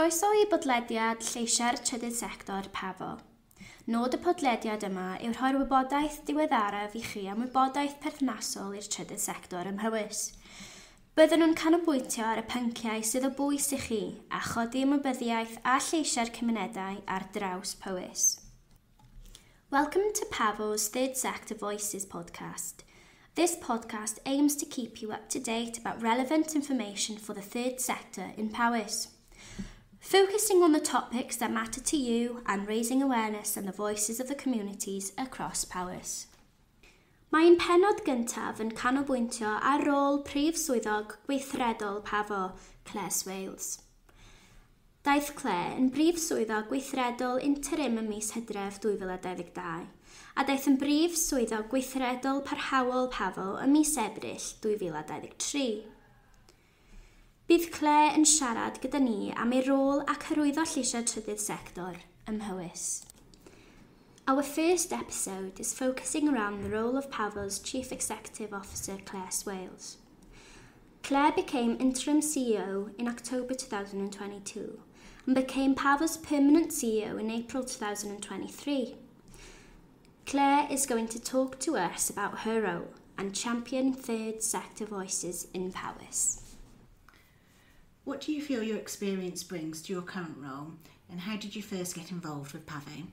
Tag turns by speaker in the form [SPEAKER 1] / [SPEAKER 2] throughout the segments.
[SPEAKER 1] Croeso i bodlediad Lleisiau'r Trydydd Sector PAVO. Nod y podlediad yma yw rhoi'r wybodaeth diweddaraf i chi am wybodaeth perthnasol i'r trydydd sector ym Mhowys. Byddwn nhw'n canolbwyntio ar y pynciau sydd o bwys i chi a chodi ymwybyddiaeth a lleisiau'r cymunedau ar draws Powys. Welcome to PAVO's Third Sector Voices podcast. This podcast aims to keep you up to date about relevant information for the third sector in Powys, focusing on the topics that matter to you and raising awareness and the voices of the communities across Powys. Mae'n pennod gyntaf yn canolbwyntio ar rôl Prif Swyddog Gweithredol PAVO, Clair Swales. Daeth Clair yn Brif Swyddog Gweithredol interim ym mis Hydref 2022, a daeth yn Brif Swyddog Gweithredol parhaol PAVO ym mis Ebrill 2023. Bydd Clair yn siarad gyda ni am ei rôl ac hyrwyddo Lleisiau'r Trydydd Sector ym Mhowys. Our first episode is focusing around the role of PAVOs Chief Executive Officer Clair Swales. Clair became interim CEO in October 2022 and became PAVO's permanent CEO in April 2023. Clair is going to talk to us about her role and champion third sector voices in Powys.
[SPEAKER 2] What do you feel your experience brings to your current role, and how did you first get involved with PAVO?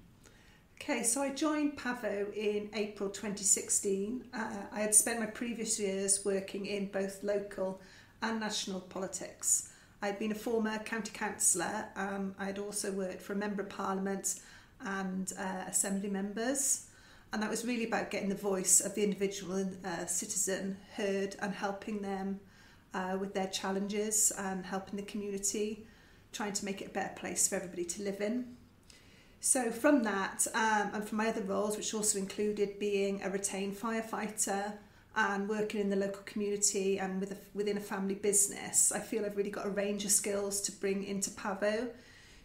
[SPEAKER 3] Okay, so I joined PAVO in April 2016. I had spent my previous years working in both local and national politics. I'd been a former county councillor. I had also worked for a Member of Parliament and Assembly members. And that was really about getting the voice of the individual citizen heard and helping them with their challenges and helping the community, trying to make it a better place for everybody to live in. So from that, and from my other roles, which also included being a retained firefighter and working in the local community and within a family business, I feel I've really got a range of skills to bring into PAVO.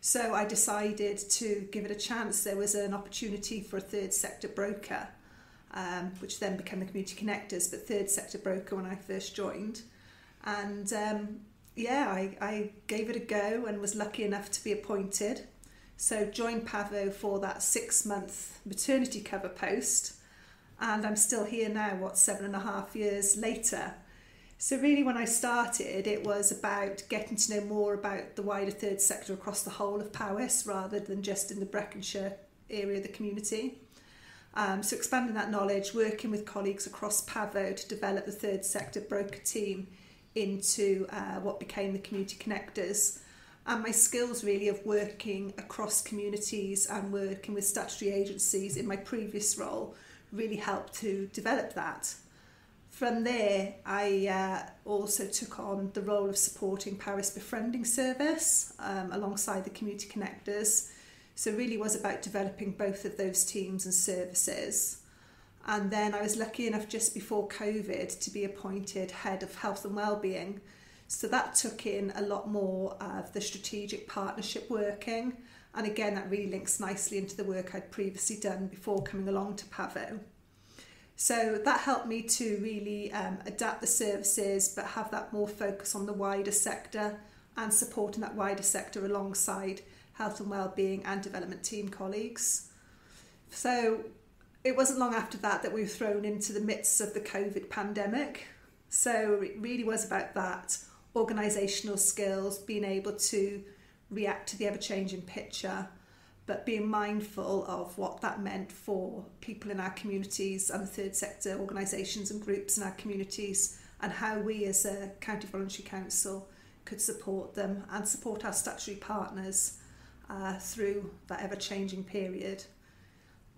[SPEAKER 3] So I decided to give it a chance. There was an opportunity for a third sector broker, which then became the Community Connectors, but third sector broker when I first joined. And I gave it a go and was lucky enough to be appointed. So joined PAVO for that 6-month maternity cover post, and I'm still here now, 7.5 years later. So really when I started, it was about getting to know more about the wider third sector across the whole of Powys rather than just in the Breconshire area of the community. So expanding that knowledge, working with colleagues across PAVO to develop the third sector broker team into what became the Community Connectors. And my skills really of working across communities and working with statutory agencies in my previous role really helped to develop that. From there, I also took on the role of supporting Powys Befriending Service alongside the Community Connectors. So it really was about developing both of those teams and services. And then I was lucky enough just before COVID to be appointed Head of Health and Wellbeing. So that took in a lot more of the strategic partnership working. And again, that really links nicely into the work I'd previously done before coming along to PAVO. So that helped me to really adapt the services, but have that more focus on the wider sector and supporting that wider sector alongside health and wellbeing and development team colleagues. So it wasn't long after that we were thrown into the midst of the COVID pandemic. So it really was about that. Organisational skills, being able to react to the ever-changing picture, but being mindful of what that meant for people in our communities and the third sector organisations and groups in our communities, and how we as a County Voluntary Council could support them and support our statutory partners through that ever-changing period.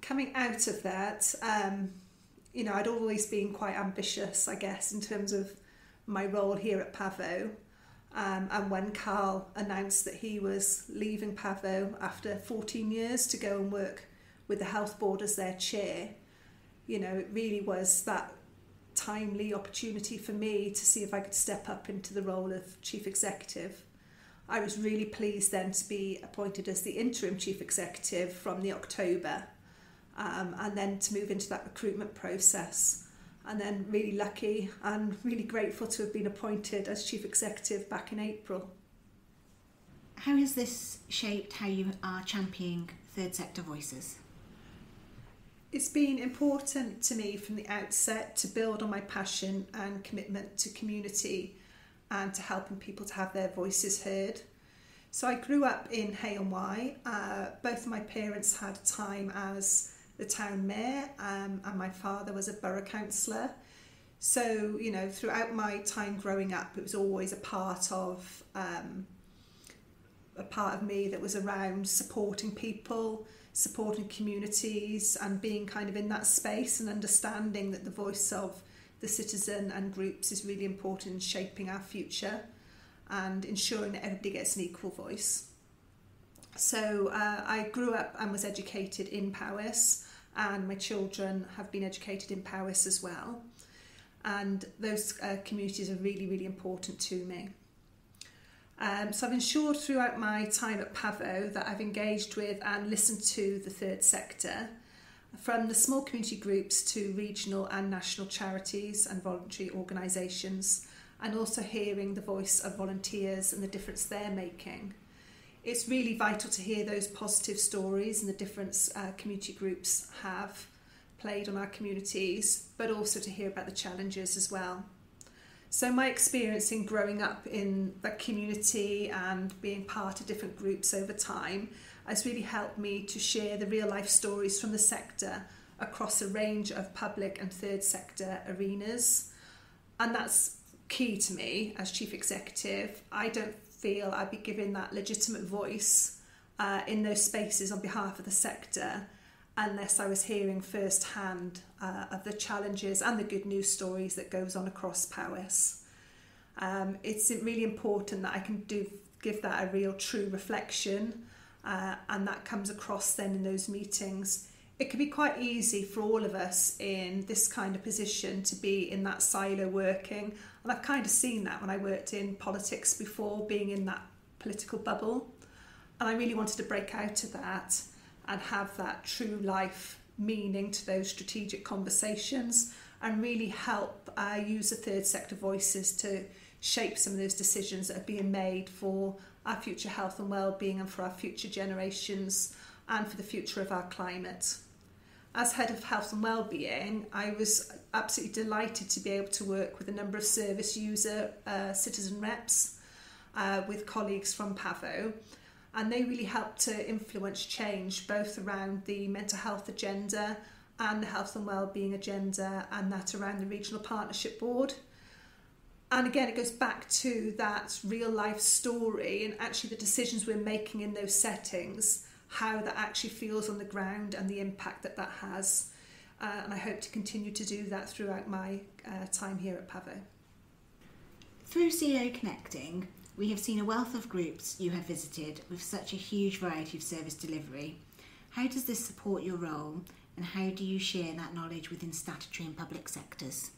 [SPEAKER 3] Coming out of that, I'd always been quite ambitious, I guess, in terms of my role here at PAVO, and when Carl announced that he was leaving PAVO after 14 years to go and work with the Health Board as their chair, it really was that timely opportunity for me to see if I could step up into the role of Chief Executive. I was really pleased then to be appointed as the interim Chief Executive from the October, and then to move into that recruitment process. And then really lucky and really grateful to have been appointed as Chief Executive back in April.
[SPEAKER 2] How has this shaped how you are championing third sector voices?
[SPEAKER 3] It's been important to me from the outset to build on my passion and commitment to community and to helping people to have their voices heard. So I grew up in Hay and Wye. Both of my parents had time as the town mayor and my father was a borough councillor. So, you know, throughout my time growing up, it was always a part of me that was around supporting people, supporting communities and being kind of in that space and understanding that the voice of the citizen and groups is really important in shaping our future and ensuring that everybody gets an equal voice. So I grew up and was educated in Powys, and my children have been educated in Powys as well. And those communities are really, really important to me. So I've ensured throughout my time at PAVO that I've engaged with and listened to the third sector, from the small community groups to regional and national charities and voluntary organisations, and also hearing the voice of volunteers and the difference they're making. It's really vital to hear those positive stories and the difference community groups have played on our communities, but also to hear about the challenges as well. So my experience in growing up in the community and being part of different groups over time has really helped me to share the real life stories from the sector across a range of public and third sector arenas. And that's key to me as Chief Executive. I don't feel I'd be given that legitimate voice in those spaces on behalf of the sector unless I was hearing firsthand of the challenges and the good news stories that goes on across Powys. It's really important that I can give that a real true reflection, and that comes across then in those meetings. It can be quite easy for all of us in this kind of position to be in that silo working, and I've kind of seen that when I worked in politics before, being in that political bubble, and I really wanted to break out of that and have that true life meaning to those strategic conversations and really help use the third sector voices to shape some of those decisions that are being made for our future health and well-being and for our future generations and for the future of our climate. As Head of Health and Wellbeing, I was absolutely delighted to be able to work with a number of service user citizen reps with colleagues from PAVO, and they really helped to influence change both around the mental health agenda and the health and wellbeing agenda, and that around the Regional Partnership Board. And again, it goes back to that real life story and actually the decisions we're making in those settings, how that actually feels on the ground and the impact that that has. And I hope to continue to do that throughout my time here at PAVO.
[SPEAKER 2] Through CEO Connecting, we have seen a wealth of groups you have visited with such a huge variety of service delivery. How does this support your role, and how do you share that knowledge within statutory and public sectors?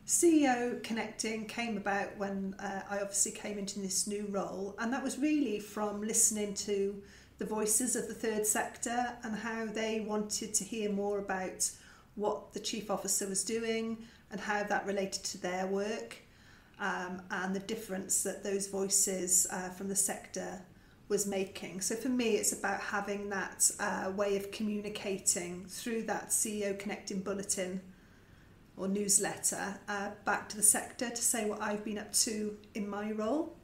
[SPEAKER 3] CEO Connecting came about when I obviously came into this new role, and that was really from listening to the voices of the third sector and how they wanted to hear more about what the Chief Officer was doing and how that related to their work. And the difference that those voices from the sector was making. So for me, it's about having that way of communicating through that CEO Connecting bulletin or newsletter back to the sector to say what I've been up to in my role.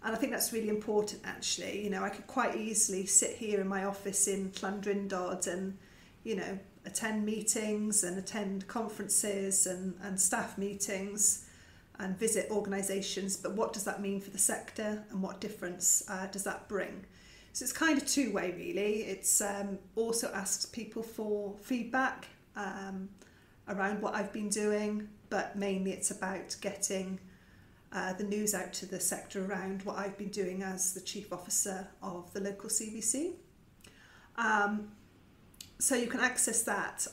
[SPEAKER 3] And I think that's really important, actually. You know, I could quite easily sit here in my office in Llandrindod and, you know, attend meetings and attend conferences and staff meetings and visit organisations, but what does that mean for the sector and what difference does that bring? So it's kind of two-way, really. It's also asks people for feedback around what I've been doing, but mainly it's about getting the news out to the sector around what I've been doing as the Chief Officer of the local CVC. So you can access that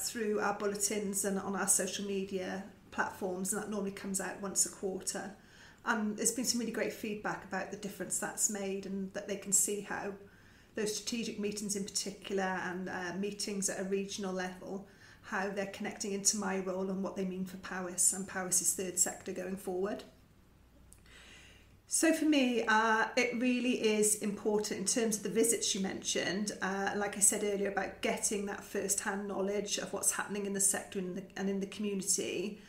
[SPEAKER 3] through our bulletins and on our social media platforms, and that normally comes out once a quarter. And there's been some really great feedback about the difference that's made, and that they can see how those strategic meetings in particular and meetings at a regional level, how they're connecting into my role and what they mean for Powys and Powys' third sector going forward. So for me, it really is important in terms of the visits you mentioned, like I said earlier, about getting that first-hand knowledge of what's happening in the sector and in the community,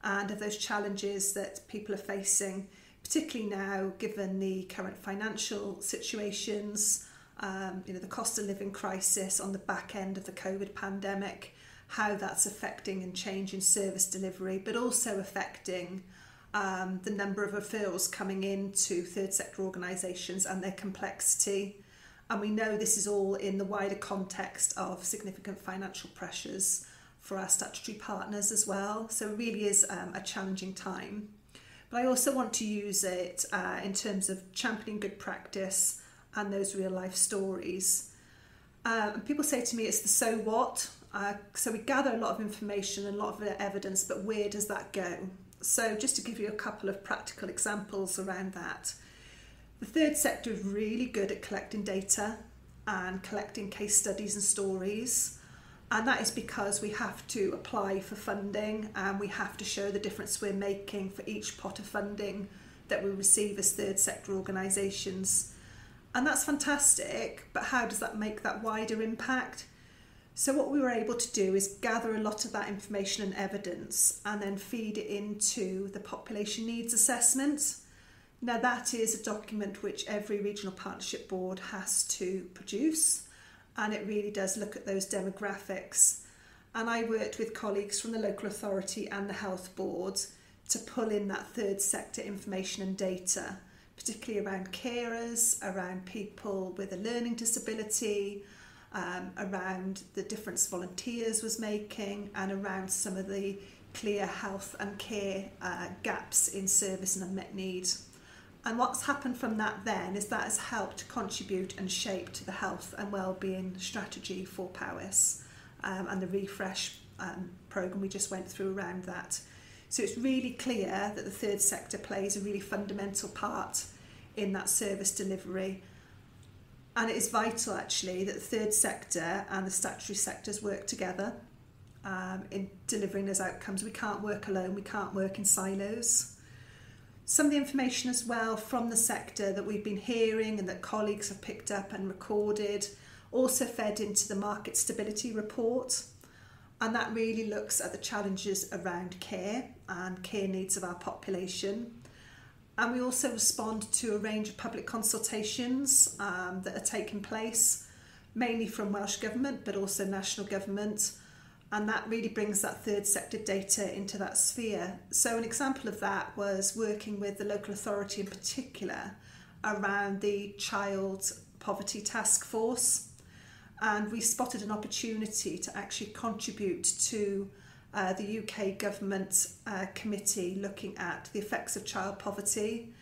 [SPEAKER 3] and of those challenges that people are facing, particularly now given the current financial situations, the cost of living crisis on the back end of the COVID pandemic, how that's affecting and changing service delivery, but also affecting the number of referrals coming into third sector organisations and their complexity. And we know this is all in the wider context of significant financial pressures for our statutory partners as well. So it really is a challenging time. But I also want to use it in terms of championing good practice and those real life stories. And people say to me, it's the so what. So we gather a lot of information and a lot of evidence, but where does that go? So just to give you a couple of practical examples around that. The third sector is really good at collecting data and collecting case studies and stories. And that is because we have to apply for funding and we have to show the difference we're making for each pot of funding that we receive as third sector organisations. And that's fantastic, but how does that make that wider impact? So what we were able to do is gather a lot of that information and evidence and then feed it into the population needs assessment. Now that is a document which every regional partnership board has to produce, and it really does look at those demographics. And I worked with colleagues from the local authority and the health board to pull in that third sector information and data, particularly around carers, around people with a learning disability, around the difference volunteers was making, and around some of the clear health and care gaps in service and unmet need. And what's happened from that then is that has helped contribute and shape to the health and wellbeing strategy for Powys and the refresh programme we just went through around that. So it's really clear that the third sector plays a really fundamental part in that service delivery. And it is vital actually that the third sector and the statutory sectors work together in delivering those outcomes. We can't work alone, we can't work in silos. Some of the information as well from the sector that we've been hearing and that colleagues have picked up and recorded also fed into the market stability report. And that really looks at the challenges around care and care needs of our population. And we also respond to a range of public consultations that are taking place, mainly from Welsh Government, but also national government. And that really brings that third sector data into that sphere. So an example of that was working with the local authority in particular around the Child Poverty Task Force. And we spotted an opportunity to actually contribute to the UK Government Committee looking at the effects of child poverty.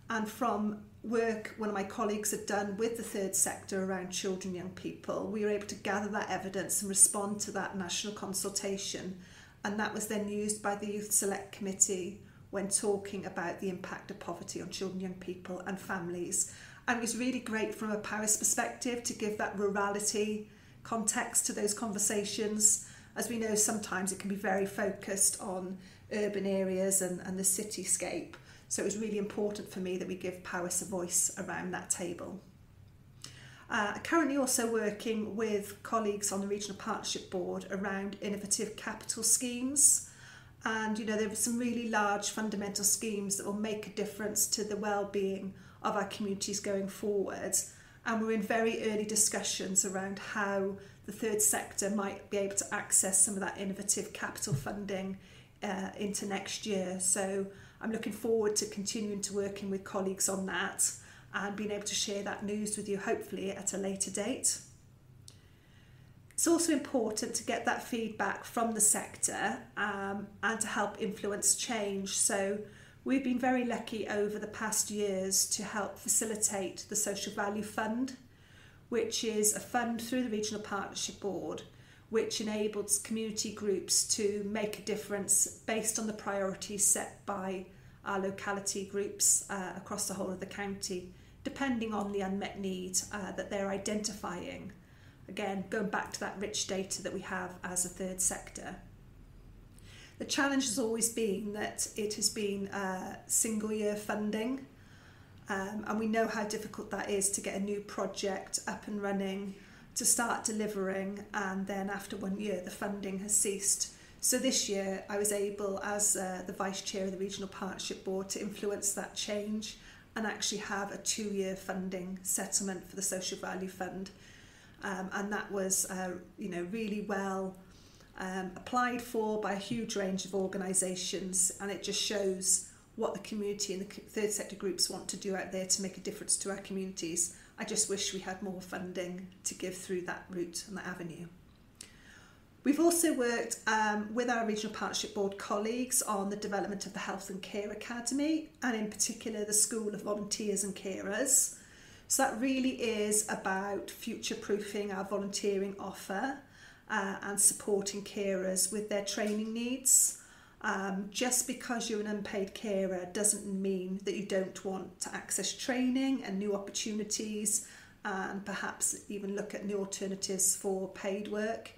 [SPEAKER 3] And from work one of my colleagues had done with the third sector around children and young people, we were able to gather that evidence and respond to that national consultation. And that was then used by the Youth Select Committee when talking about the impact of poverty on children, young people and families. And it was really great from a Powys perspective to give that rurality context to those conversations. As we know, sometimes it can be very focused on urban areas and the cityscape. So it was really important for me that we give Powys a voice around that table. Currently also working with colleagues on the Regional Partnership Board around innovative capital schemes. And there were some really large fundamental schemes that will make a difference to the well-being of our communities going forward. And we're in very early discussions around how the third sector might be able to access some of that innovative capital funding into next year. So I'm looking forward to continuing to working with colleagues on that and being able to share that news with you hopefully at a later date. It's also important to get that feedback from the sector and to help influence change. So we've been very lucky over the past years to help facilitate the Social Value Fund, which is a fund through the Regional Partnership Board, which enables community groups to make a difference based on the priorities set by our locality groups across the whole of the county, depending on the unmet need that they're identifying. Again, going back to that rich data that we have as a third sector. The challenge has always been that it has been single year funding, And we know how difficult that is to get a new project up and running, to start delivering, and then after 1 year the funding has ceased. So this year I was able, as the Vice Chair of the Regional Partnership Board, to influence that change and actually have a 2-year funding settlement for the Social Value Fund. And that was really well applied for by a huge range of organisations, and it just shows what the community and the third sector groups want to do out there to make a difference to our communities. I just wish we had more funding to give through that route and that avenue. We've also worked with our Regional Partnership Board colleagues on the development of the Health and Care Academy, and in particular the School of Volunteers and Carers. So that really is about future-proofing our volunteering offer and supporting carers with their training needs. Just because you're an unpaid carer doesn't mean that you don't want to access training and new opportunities, and perhaps even look at new alternatives for paid work.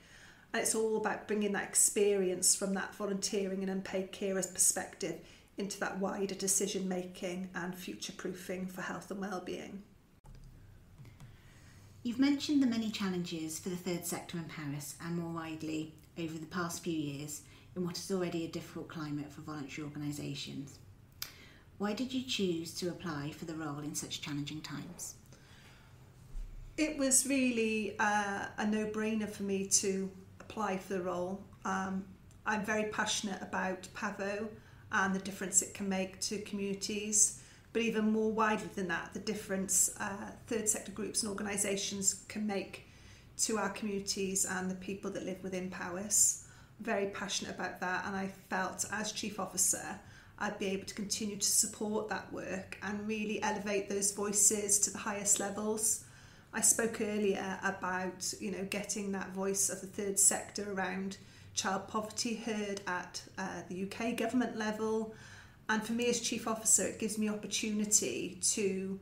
[SPEAKER 3] And it's all about bringing that experience from that volunteering and unpaid carers perspective into that wider decision making and future proofing for health and wellbeing.
[SPEAKER 2] You've mentioned the many challenges for the third sector in Powys and more widely over the past few years in what is already a difficult climate for voluntary organisations. Why did you choose to apply for the role in such challenging times?
[SPEAKER 3] It was really a no-brainer for me to apply for the role. I'm very passionate about PAVO and the difference it can make to communities, but even more widely than that, the difference third sector groups and organisations can make to our communities and the people that live within Powys. Very passionate about that, and I felt as Chief Officer I'd be able to continue to support that work and really elevate those voices to the highest levels. I spoke earlier about getting that voice of the third sector around child poverty heard at the UK government level, and for me as Chief Officer it gives me opportunity to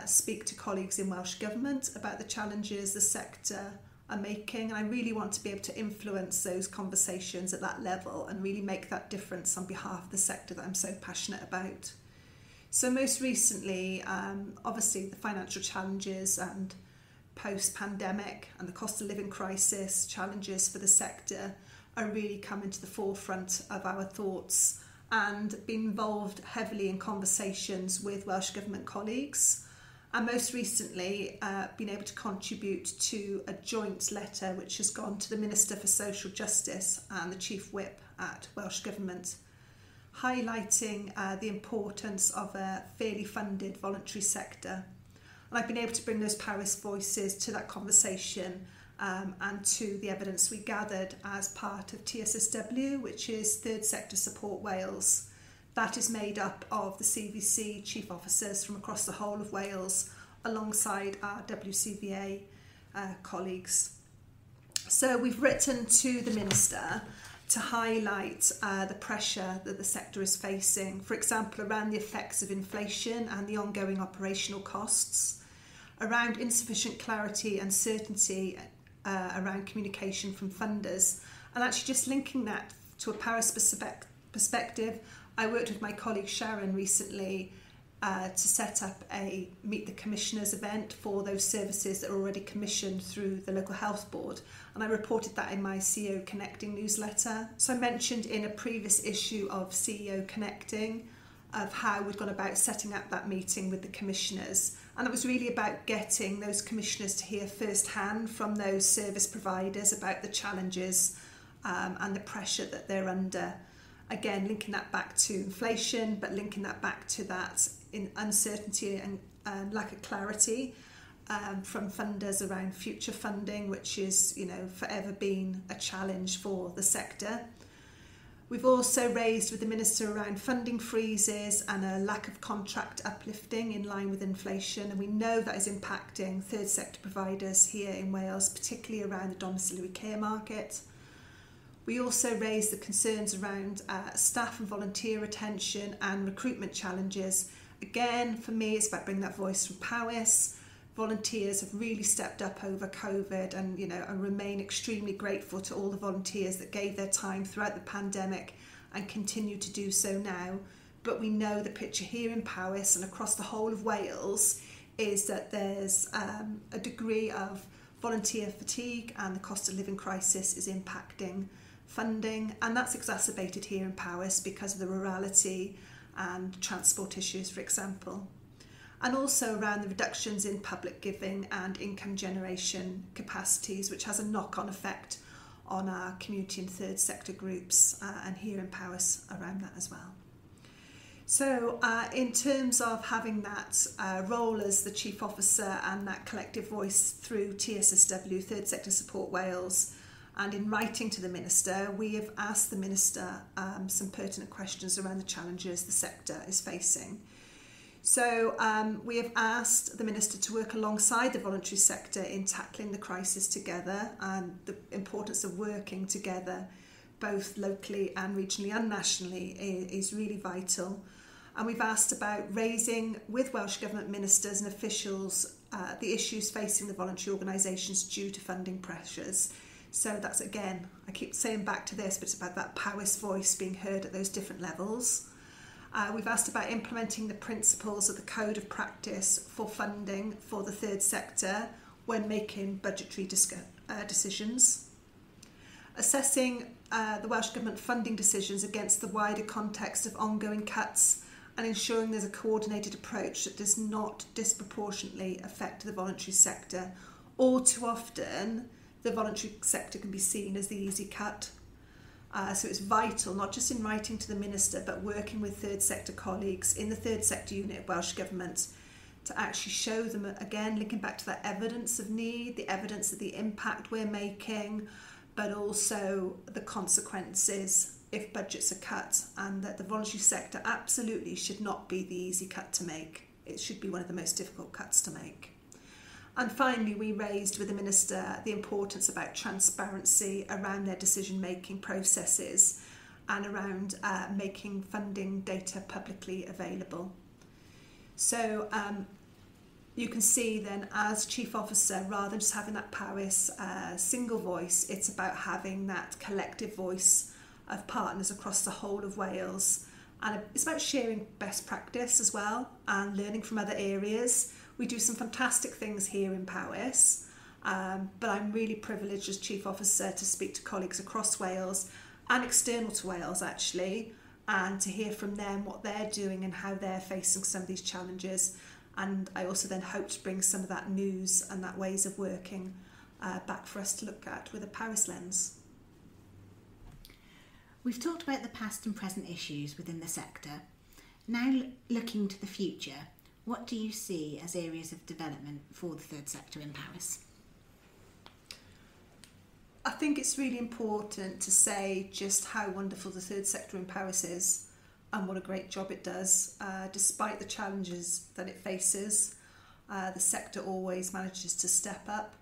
[SPEAKER 3] speak to colleagues in Welsh Government about the challenges the sector are making, and I really want to be able to influence those conversations at that level and really make that difference on behalf of the sector that I'm so passionate about. So most recently, obviously the financial challenges and post-pandemic and the cost of living crisis challenges for the sector are really coming to the forefront of our thoughts, and been involved heavily in conversations with Welsh Government colleagues. And most recently, been able to contribute to a joint letter which has gone to the Minister for Social Justice and the Chief Whip at Welsh Government, highlighting the importance of a fairly funded voluntary sector. And I've been able to bring those Powys voices to that conversation and to the evidence we gathered as part of TSSW, which is Third Sector Support Wales. That is made up of the CVC chief officers from across the whole of Wales, alongside our WCVA colleagues. So we've written to the Minister to highlight the pressure that the sector is facing, for example, around the effects of inflation and the ongoing operational costs, around insufficient clarity and certainty around communication from funders, and actually just linking that to a Powys perspective. I worked with my colleague Sharon recently to set up a Meet the Commissioners event for those services that are already commissioned through the local health board, and I reported that in my CEO Connecting newsletter. So I mentioned in a previous issue of CEO Connecting of how we'd gone about setting up that meeting with the commissioners, and it was really about getting those commissioners to hear firsthand from those service providers about the challenges and the pressure that they're under. Again, linking that back to inflation, but linking that back to that in uncertainty and lack of clarity from funders around future funding, which is, forever been a challenge for the sector. We've also raised with the Minister around funding freezes and a lack of contract uplifting in line with inflation, and we know that is impacting third sector providers here in Wales, particularly around the domiciliary care market. We also raised the concerns around staff and volunteer retention and recruitment challenges. Again, for me, it's about bringing that voice from Powys. Volunteers have really stepped up over COVID, and I remain extremely grateful to all the volunteers that gave their time throughout the pandemic and continue to do so now. but we know the picture here in Powys and across the whole of Wales is that there's a degree of volunteer fatigue, and the cost of living crisis is impacting funding, and that's exacerbated here in Powys because of the rurality and transport issues, for example, and also around the reductions in public giving and income generation capacities, which has a knock-on effect on our community and third sector groups, and here in Powys around that as well. So in terms of having that role as the Chief Officer and that collective voice through TSSW, Third Sector Support Wales, and in writing to the Minister, we have asked the Minister some pertinent questions around the challenges the sector is facing. So we have asked the Minister to work alongside the voluntary sector in tackling the crisis together, and the importance of working together both locally and regionally and nationally is really vital. And we've asked about raising with Welsh Government ministers and officials the issues facing the voluntary organisations due to funding pressures. So that's, again, I keep saying back to this, but it's about that Powys voice being heard at those different levels. We've asked about implementing the principles of the Code of Practice for funding for the third sector when making budgetary decisions. Assessing the Welsh Government funding decisions against the wider context of ongoing cuts, and ensuring there's a coordinated approach that does not disproportionately affect the voluntary sector. All too often, the voluntary sector can be seen as the easy cut. So it's vital, not just in writing to the Minister, but working with third sector colleagues in the third sector unit of Welsh Government to actually show them, again, linking back to that evidence of need, the evidence of the impact we're making, but also the consequences if budgets are cut, and that the voluntary sector absolutely should not be the easy cut to make. It should be one of the most difficult cuts to make. And finally, we raised with the Minister the importance about transparency around their decision-making processes and around making funding data publicly available. So you can see then, as Chief Officer, rather than just having that Powys single voice, it's about having that collective voice of partners across the whole of Wales, and it's about sharing best practice as well and learning from other areas. We do some fantastic things here in Powys, but I'm really privileged as Chief Officer to speak to colleagues across Wales and external to Wales actually, and to hear from them what they're doing and how they're facing some of these challenges. And I also then hope to bring some of that news and that ways of working back for us to look at with a Powys lens.
[SPEAKER 2] We've talked about the past and present issues within the sector. Now looking to the future, what do you see as areas of development for the third sector in Powys?
[SPEAKER 3] I think it's really important to say just how wonderful the third sector in Powys is and what a great job it does. Despite the challenges that it faces, the sector always manages to step up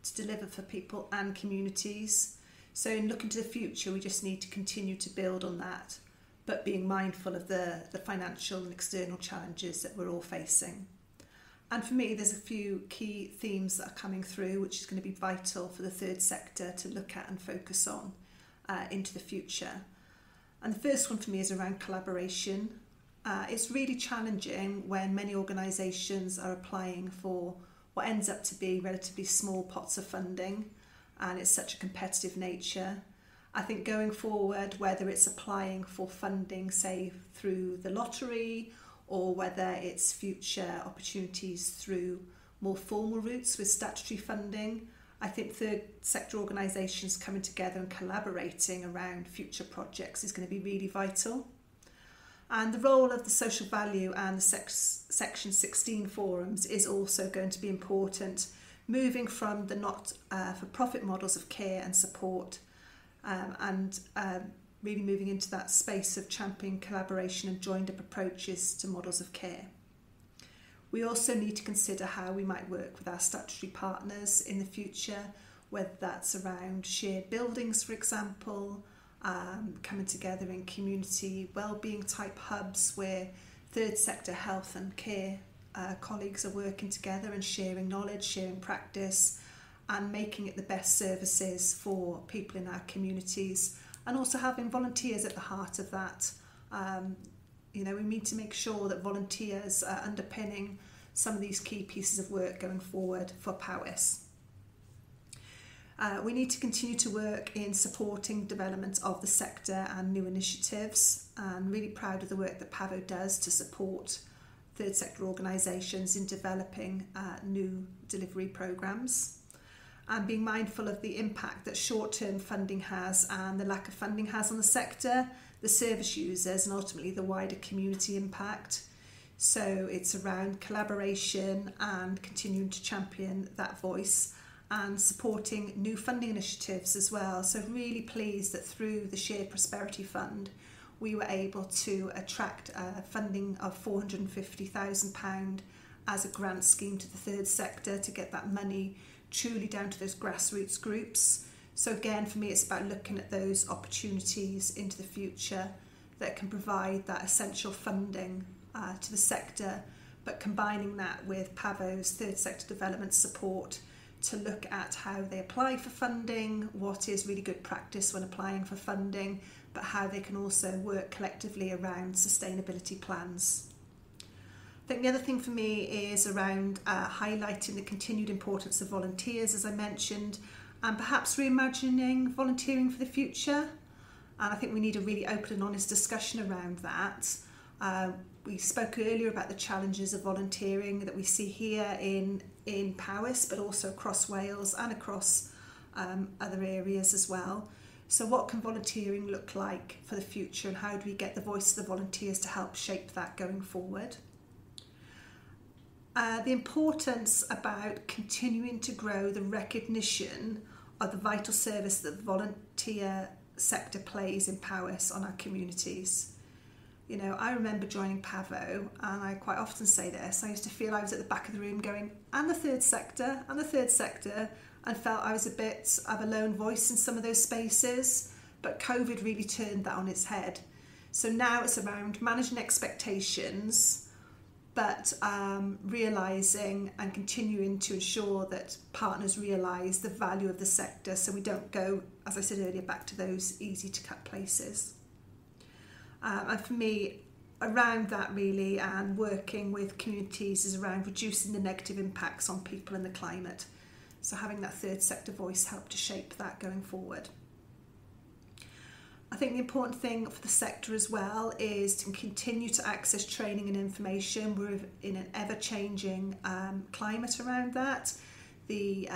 [SPEAKER 3] to deliver for people and communities. So in looking to the future, we just need to continue to build on that, but being mindful of the financial and external challenges that we're all facing. And for me, there's a few key themes that are coming through, which is going to be vital for the third sector to look at and focus on into the future. And the first one for me is around collaboration. It's really challenging when many organisations are applying for what ends up to be relatively small pots of funding, and it's such a competitive nature. I think going forward, whether it's applying for funding, say, through the lottery, or whether it's future opportunities through more formal routes with statutory funding, I think third sector organisations coming together and collaborating around future projects is going to be really vital. And the role of the social value and the Section 16 forums is also going to be important, moving from the not-for-profit models of care and support and really moving into that space of championing collaboration and joined-up approaches to models of care. We also need to consider how we might work with our statutory partners in the future, whether that's around shared buildings, for example, coming together in community wellbeing type hubs where third sector health and care colleagues are working together and sharing knowledge, sharing practice, and making it the best services for people in our communities, and also having volunteers at the heart of that, We need to make sure that volunteers are underpinning some of these key pieces of work going forward for Powys. We need to continue to work in supporting development of the sector and new initiatives. I'm really proud of the work that PAVO does to support third sector organisations in developing new delivery programmes, and being mindful of the impact that short-term funding has and the lack of funding has on the sector, the service users, and ultimately the wider community impact. So it's around collaboration and continuing to champion that voice and supporting new funding initiatives as well. So really pleased that through the Shared Prosperity Fund we were able to attract funding of £450,000 as a grant scheme to the third sector to get that money truly down to those grassroots groups. So again, for me, it's about looking at those opportunities into the future that can provide that essential funding to the sector, but combining that with PAVO's third sector development support to look at how they apply for funding, what is really good practice when applying for funding, but how they can also work collectively around sustainability plans. I think the other thing for me is around highlighting the continued importance of volunteers, as I mentioned, and perhaps reimagining volunteering for the future. And I think we need a really open and honest discussion around that. We spoke earlier about the challenges of volunteering that we see here in Powys, but also across Wales and across other areas as well. So what can volunteering look like for the future, and how do we get the voice of the volunteers to help shape that going forward? The importance about continuing to grow the recognition of the vital service that the volunteer sector plays in Powys on our communities. I remember joining PAVO, and I quite often say this, I used to feel I was at the back of the room going, and the third sector, and felt I was a bit of a lone voice in some of those spaces, but COVID really turned that on its head. So now it's around managing expectations, but realising and continuing to ensure that partners realise the value of the sector, so we don't go, as I said earlier, back to those easy to cut places. And for me, around that really, and working with communities, is around reducing the negative impacts on people and the climate. So having that third sector voice help to shape that going forward. I think the important thing for the sector as well is to continue to access training and information. We're in an ever-changing climate around that. The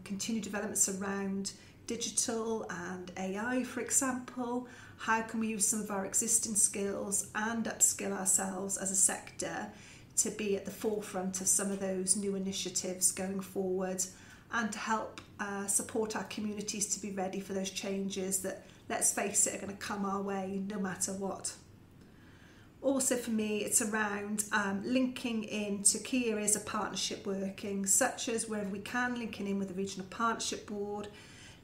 [SPEAKER 3] continued developments around digital and AI, for example. How can we use some of our existing skills and upskill ourselves as a sector to be at the forefront of some of those new initiatives going forward, and to help support our communities to be ready for those changes that, let's face it, are going to come our way no matter what. Also for me, it's around linking into key areas of partnership working, such as wherever we can, linking in with the Regional Partnership Board,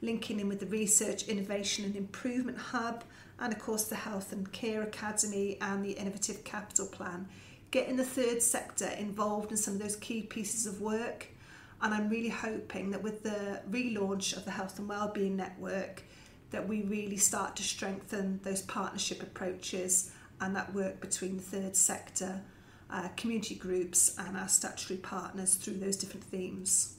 [SPEAKER 3] linking in with the Research, Innovation and Improvement Hub, and of course the Health and Care Academy and the Innovative Capital Plan. Getting the third sector involved in some of those key pieces of work, and I'm really hoping that with the relaunch of the Health and Wellbeing Network that we really start to strengthen those partnership approaches and that work between the third sector, community groups and our statutory partners through those different themes.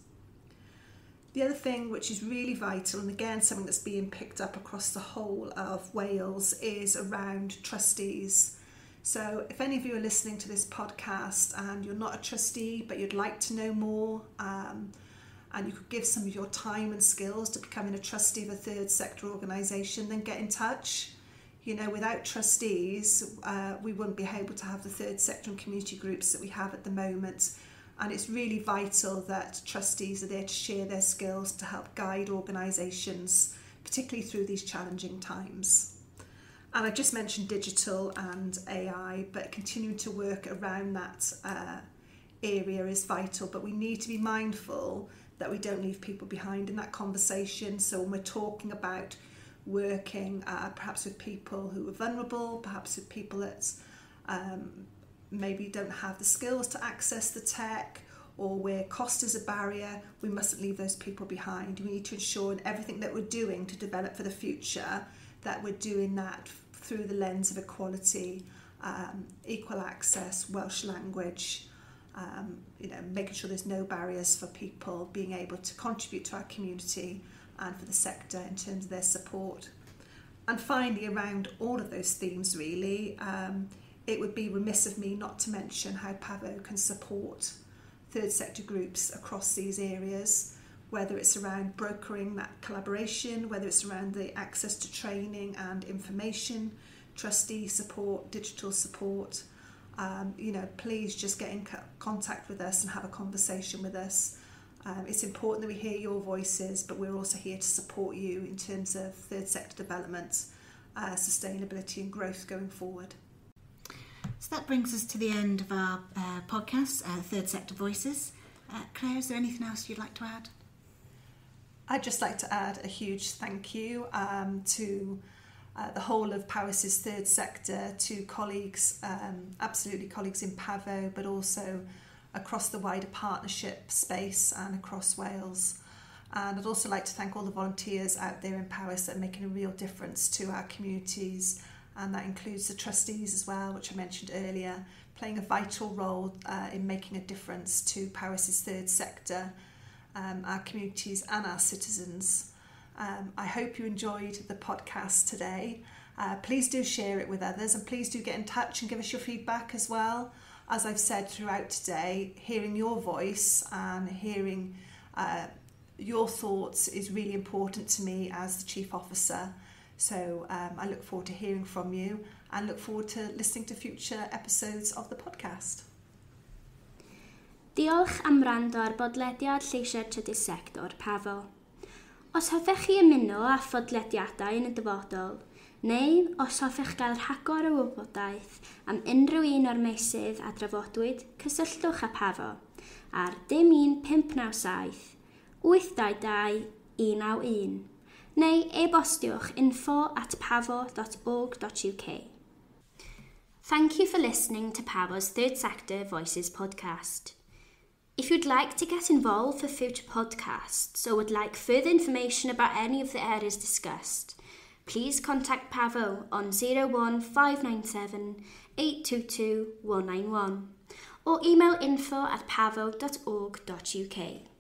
[SPEAKER 3] The other thing which is really vital, and again something that's being picked up across the whole of Wales, is around trustees. So if any of you are listening to this podcast and you're not a trustee but you'd like to know more, and you could give some of your time and skills to becoming a trustee of a third sector organisation, then get in touch. Without trustees, we wouldn't be able to have the third sector and community groups that we have at the moment. And it's really vital that trustees are there to share their skills to help guide organisations, particularly through these challenging times. And I just mentioned digital and AI, but continuing to work around that area is vital. But we need to be mindful that we don't leave people behind in that conversation. So when we're talking about working perhaps with people who are vulnerable, perhaps with people that maybe don't have the skills to access the tech, or where cost is a barrier, we mustn't leave those people behind. We need to ensure in everything that we're doing to develop for the future that we're doing that through the lens of equality equal access, Welsh language, making sure there's no barriers for people being able to contribute to our community and for the sector in terms of their support. And finally, around all of those themes really, it would be remiss of me not to mention how PAVO can support third sector groups across these areas, whether it's around brokering that collaboration, whether it's around the access to training and information, trustee support, digital support. Please just get in contact with us and have a conversation with us. It's important that we hear your voices, but we're also here to support you in terms of third sector development, sustainability and growth going forward.
[SPEAKER 2] So that brings us to the end of our podcast, Third Sector Voices. Claire, is there anything else you'd like to add?
[SPEAKER 3] I'd just like to add a huge thank you to the whole of Powys' third sector, to colleagues, absolutely colleagues in PAVO, but also across the wider partnership space and across Wales. And I'd also like to thank all the volunteers out there in Powys that are making a real difference to our communities, and that includes the trustees as well, which I mentioned earlier, playing a vital role in making a difference to Powys' third sector, our communities and our citizens. I hope you enjoyed the podcast today. Please do share it with others, and please do get in touch and give us your feedback as well. As I've said throughout today, hearing your voice and hearing your thoughts is really important to me as the Chief Officer. So I look forward to hearing from you and look forward to listening to future episodes of the podcast.
[SPEAKER 1] Diolch am wrando ar bodlediad Lleisiau'r Trydydd Sector PAVO. Os hoffech chi ymuno â phodlediadau yn y dyfodol, neu os hoffech gael rhagor o wybodaeth am unrhyw un o'r meysydd a drafodwyd, cysylltwch â PAVO ar 01597 822 191 neu e-bostiwch info@pavo.org.uk. Thank you for listening to PAVO's Third Sector Voices podcast. If you'd like to get involved for future podcasts or would like further information about any of the areas discussed, please contact PAVO on 01597 822 191 or email info@pavo.org.uk.